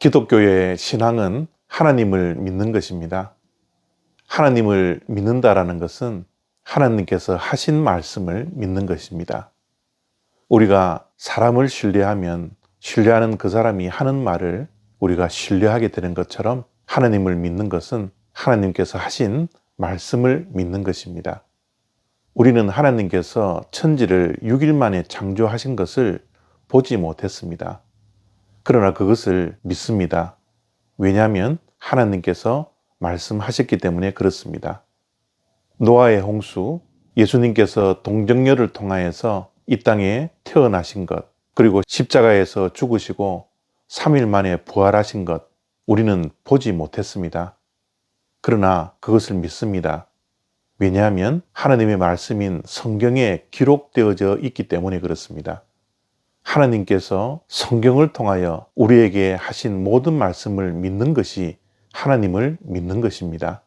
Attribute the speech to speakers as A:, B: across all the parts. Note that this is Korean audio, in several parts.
A: 기독교의 신앙은 하나님을 믿는 것입니다. 하나님을 믿는다라는 것은 하나님께서 하신 말씀을 믿는 것입니다. 우리가 사람을 신뢰하면 신뢰하는 그 사람이 하는 말을 우리가 신뢰하게 되는 것처럼 하나님을 믿는 것은 하나님께서 하신 말씀을 믿는 것입니다. 우리는 하나님께서 천지를 6일 만에 창조하신 것을 보지 못했습니다. 그러나 그것을 믿습니다. 왜냐하면 하나님께서 말씀하셨기 때문에 그렇습니다. 노아의 홍수, 예수님께서 동정녀를 통하여서 이 땅에 태어나신 것, 그리고 십자가에서 죽으시고 3일 만에 부활하신 것, 우리는 보지 못했습니다. 그러나 그것을 믿습니다. 왜냐하면 하나님의 말씀인 성경에 기록되어져 있기 때문에 그렇습니다. 하나님께서 성경을 통하여 우리에게 하신 모든 말씀을 믿는 것이 하나님을 믿는 것입니다.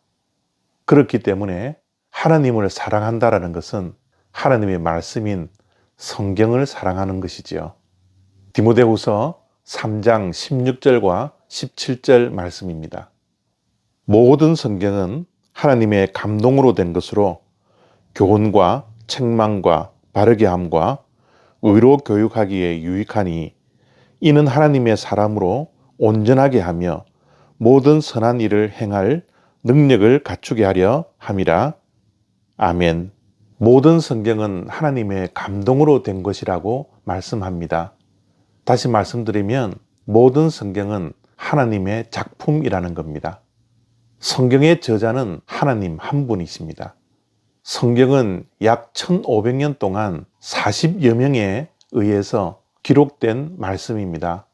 A: 그렇기 때문에 하나님을 사랑한다라는 것은 하나님의 말씀인 성경을 사랑하는 것이지요. 디모데후서 3장 16절과 17절 말씀입니다. 모든 성경은 하나님의 감동으로 된 것으로 교훈과 책망과 바르게 함과 의로 교육하기에 유익하니 이는 하나님의 사람으로 온전하게 하며 모든 선한 일을 행할 능력을 갖추게 하려 함이라. 아멘. 모든 성경은 하나님의 감동으로 된 것이라고 말씀합니다. 다시 말씀드리면 모든 성경은 하나님의 작품이라는 겁니다. 성경의 저자는 하나님 한 분이십니다. 성경은 약 1500년 동안 40여 명에 의해서 기록된 말씀입니다.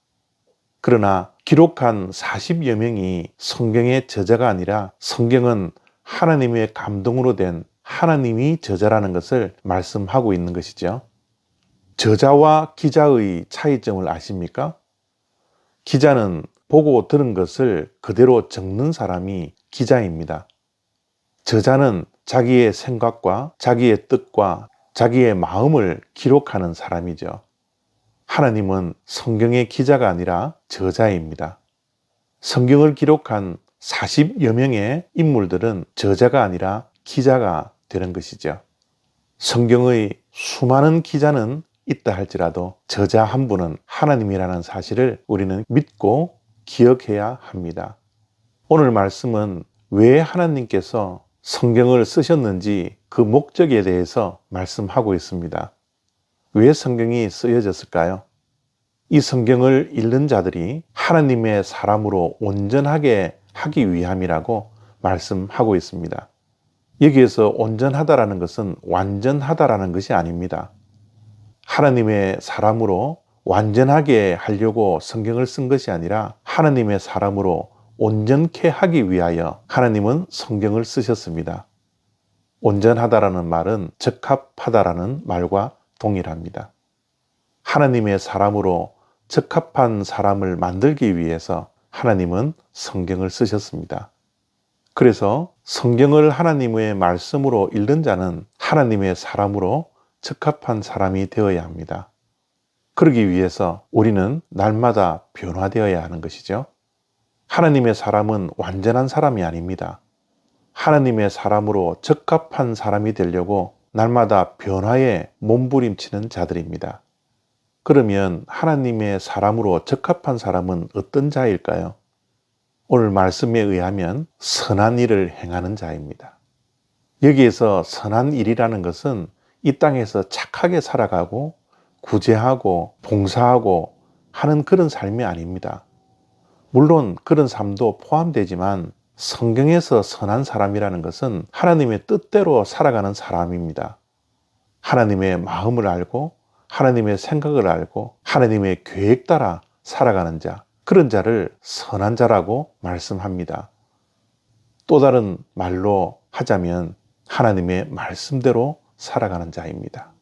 A: 그러나 기록한 40여 명이 성경의 저자가 아니라 성경은 하나님의 감동으로 된 하나님이 저자라는 것을 말씀하고 있는 것이죠. 저자와 기자의 차이점을 아십니까? 기자는 보고 들은 것을 그대로 적는 사람이 기자입니다. 저자는 자기의 생각과 자기의 뜻과 자기의 마음을 기록하는 사람이죠. 하나님은 성경의 기자가 아니라 저자입니다. 성경을 기록한 40여 명의 인물들은 저자가 아니라 기자가 되는 것이죠. 성경의 수많은 기자는 있다 할지라도 저자 한 분은 하나님이라는 사실을 우리는 믿고 기억해야 합니다. 오늘 말씀은 왜 하나님께서 성경을 쓰셨는지 그 목적에 대해서 말씀하고 있습니다. 왜 성경이 쓰여졌을까요? 이 성경을 읽는 자들이 하나님의 사람으로 온전하게 하기 위함이라고 말씀하고 있습니다. 여기에서 온전하다라는 것은 완전하다라는 것이 아닙니다. 하나님의 사람으로 완전하게 하려고 성경을 쓴 것이 아니라 하나님의 사람으로 온전케 하기 위하여 하나님은 성경을 쓰셨습니다. 온전하다라는 말은 적합하다라는 말과 동일합니다. 하나님의 사람으로 적합한 사람을 만들기 위해서 하나님은 성경을 쓰셨습니다. 그래서 성경을 하나님의 말씀으로 읽는 자는 하나님의 사람으로 적합한 사람이 되어야 합니다. 그러기 위해서 우리는 날마다 변화되어야 하는 것이죠. 하나님의 사람은 완전한 사람이 아닙니다. 하나님의 사람으로 적합한 사람이 되려고 날마다 변화에 몸부림치는 자들입니다. 그러면 하나님의 사람으로 적합한 사람은 어떤 자일까요? 오늘 말씀에 의하면 선한 일을 행하는 자입니다. 여기에서 선한 일이라는 것은 이 땅에서 착하게 살아가고 구제하고 봉사하고 하는 그런 삶이 아닙니다. 물론 그런 삶도 포함되지만 성경에서 선한 사람이라는 것은 하나님의 뜻대로 살아가는 사람입니다. 하나님의 마음을 알고 하나님의 생각을 알고 하나님의 계획 따라 살아가는 자, 그런 자를 선한 자라고 말씀합니다. 또 다른 말로 하자면 하나님의 말씀대로 살아가는 자입니다.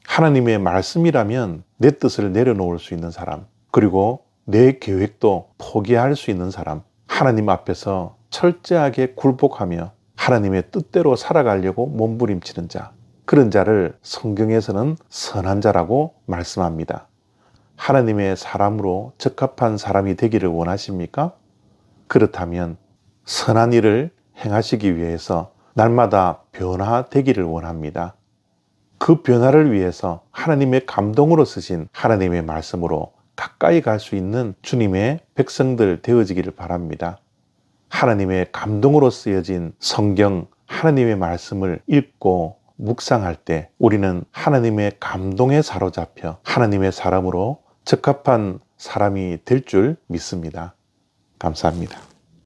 A: 하나님의 말씀이라면 내 뜻을 내려놓을 수 있는 사람, 그리고 내 계획도 포기할 수 있는 사람, 하나님 앞에서 철저하게 굴복하며 하나님의 뜻대로 살아가려고 몸부림치는 자, 그런 자를 성경에서는 선한 자라고 말씀합니다. 하나님의 사람으로 적합한 사람이 되기를 원하십니까? 그렇다면 선한 일을 행하시기 위해서 날마다 변화되기를 원합니다. 그 변화를 위해서 하나님의 감동으로 쓰신 하나님의 말씀으로 가까이 갈 수 있는 주님의 백성들 되어지기를 바랍니다. 하나님의 감동으로 쓰여진 성경, 하나님의 말씀을 읽고 묵상할 때 우리는 하나님의 감동에 사로잡혀 하나님의 사람으로 적합한 사람이 될 줄 믿습니다. 감사합니다.